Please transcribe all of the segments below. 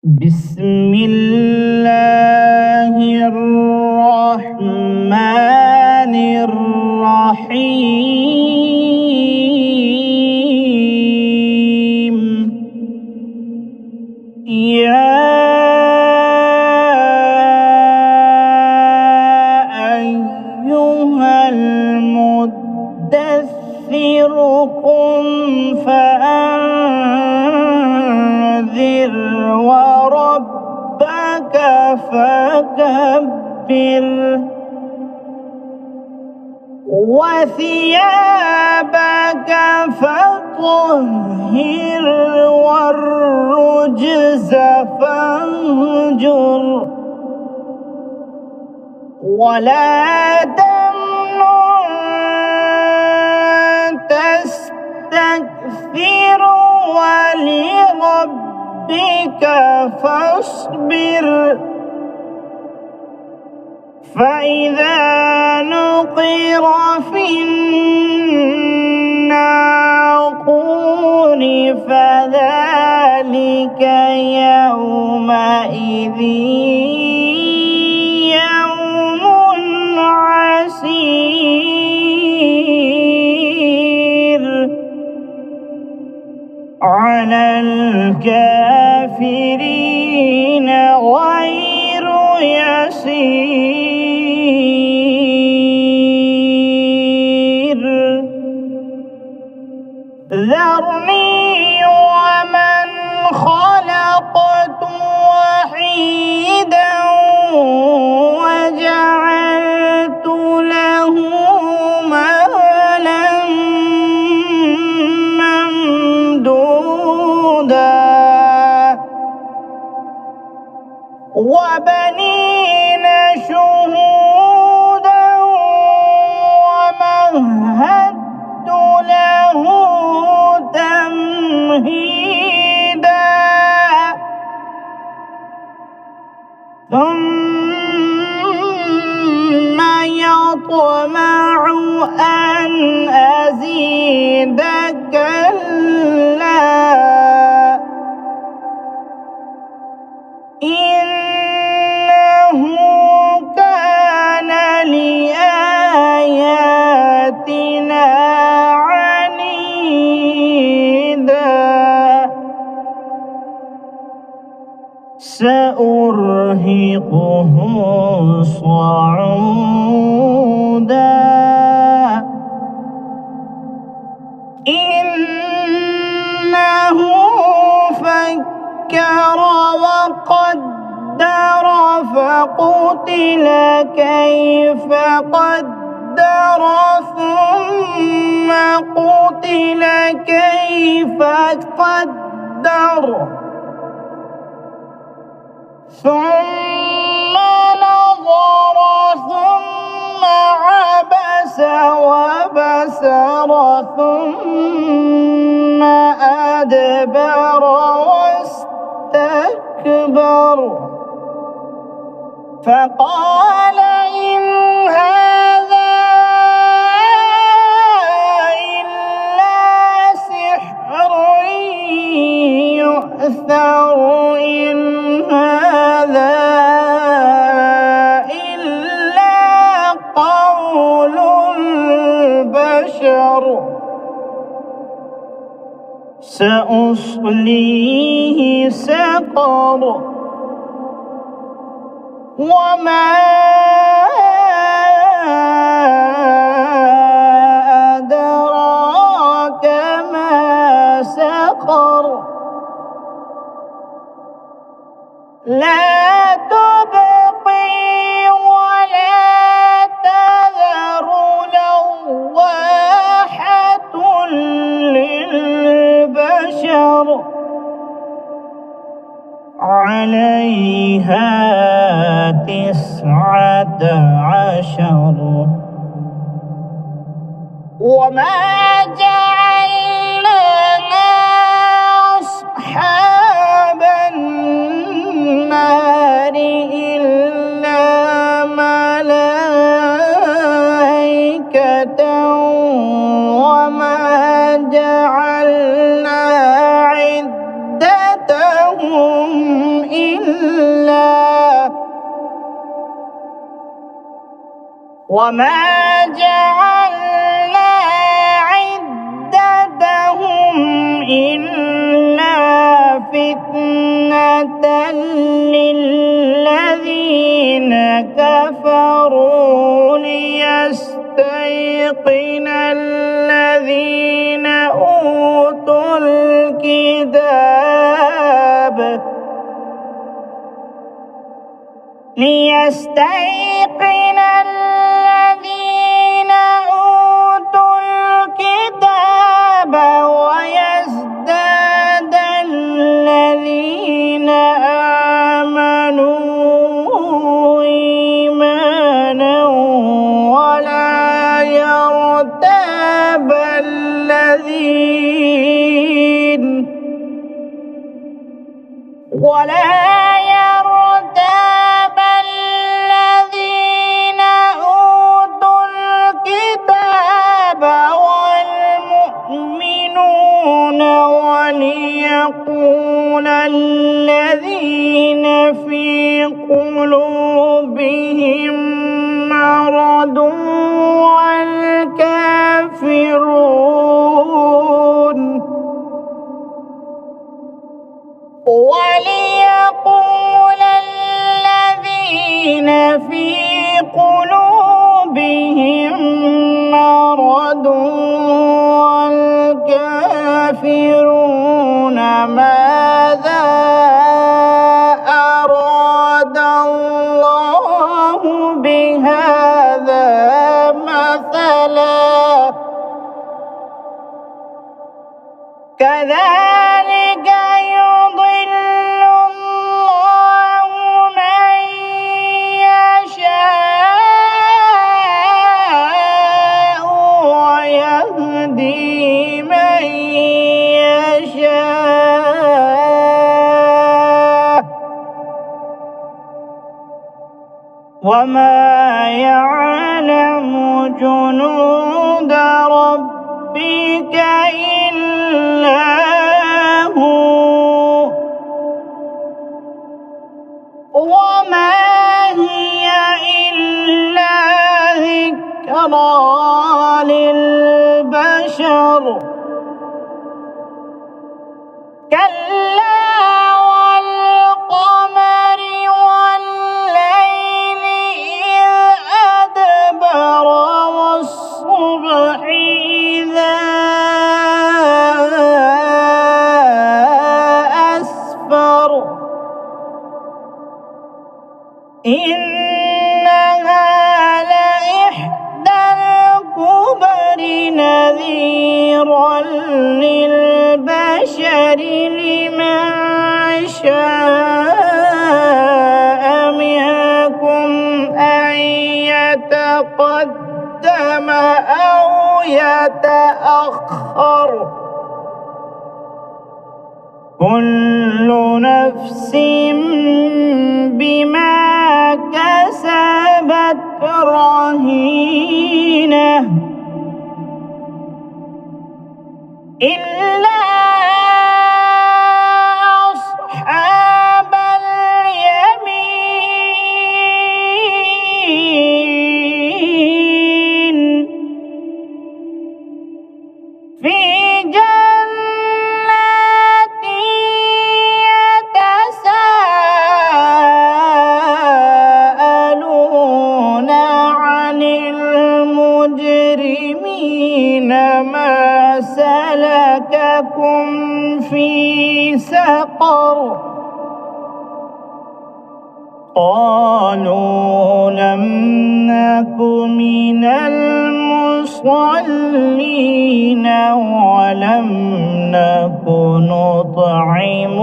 بسم الله الرحمن الرحيم. يا أيها المدثر قم فأنذر وربك فكبر وثيابك فطهر والرجز فاهجر ولا تمنن تستكثر ولربك فاصبر فإذا نقر في الناقور فذلك يومئذ يوم عسير على الكافرين غير يسير. ذرني ومن خلقت وحيدا وجعلت له مالا ممدودا وبنين شهودا ومهدت له تمهيدا ثم يطمع أن أزيد كلا إنه كان لآياتنا عنيدا سأرهقه صعودا إنه فكر وقدر فقتل كيف قدر ثم قتل كيف قدر ثم نظر ثم عبس وبسر ثم أدبر واستكبر فقال إن هذا إلا سحر يؤثر إن هذا إلا قول البشر سأصليه سقر وما أدراك ما سقر لا تبقي ولا تذر لواحة للبشر عليها 19 وما جعلنا أصحاب النار إلا ملائكة وما جعلنا عدتهم وما جعلنا عدتهم إلا فتنة للذين كفروا ليستيقن الذين أوتوا الكتاب ويزداد الذين آمنوا إيمانا ولا يرتاب الذين أوتوا الكتاب والمؤمنون وليقول الذين في قلوبهم مرض والكافرون ماذا أراد الله بهذا مثلا كذلك يضل الله من يشاء ويهدي من يشاء وما يعلم جنود ربك إلا هو وما هي إلا ذكرى للبشر كلا والقمر والليل إذ أدبر والصبح إذا أسفر إنها لإحدى الكبر نذيرا للبشر لمن شاء منكم أن يتقدم أو يتأخر كل نفس بما كسبت رهينة إلا أصحاب اليمين في جنات يتساءلون عن المجرمين ما سلككم في سقر قالوا لم نك من المصلين ولم نك نطعم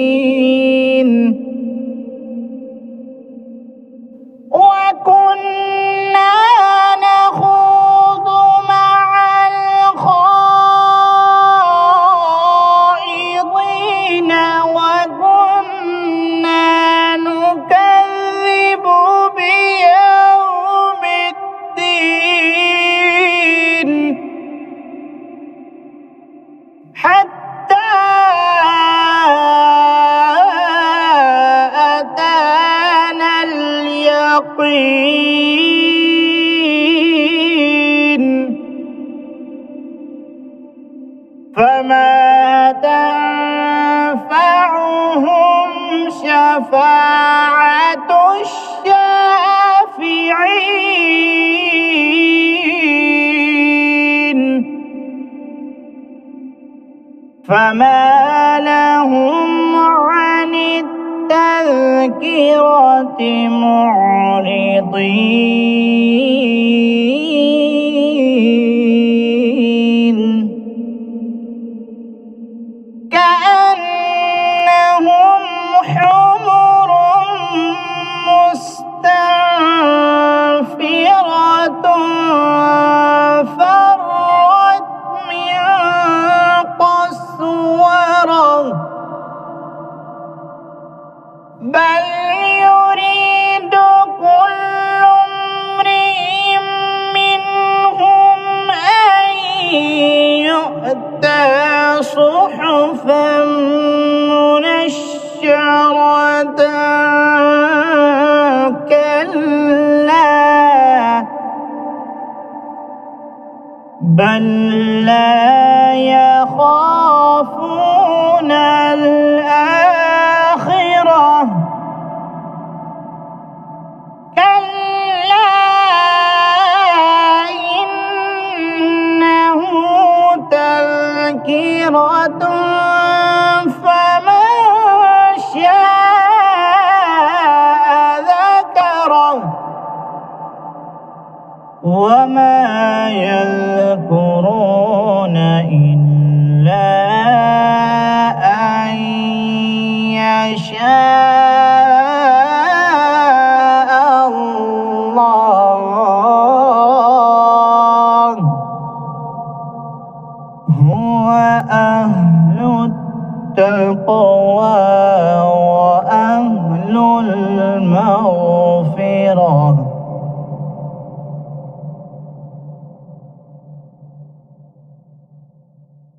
المسكين وكنا نخوض مع الخائضين وكنا نكذب بيوم الدين حتى فما تنفعهم شفاعة الشافعين فما لهم عن التذكرة معرضين كأنهم حمر مستنفرة فرت من قسورة بل يريد كل امرئ منهم أن يؤتى صحفا منشرة كلا بل لا يخافون الآخرة كلا إنه تذكرة فمن شاء ذكره وما يذكرون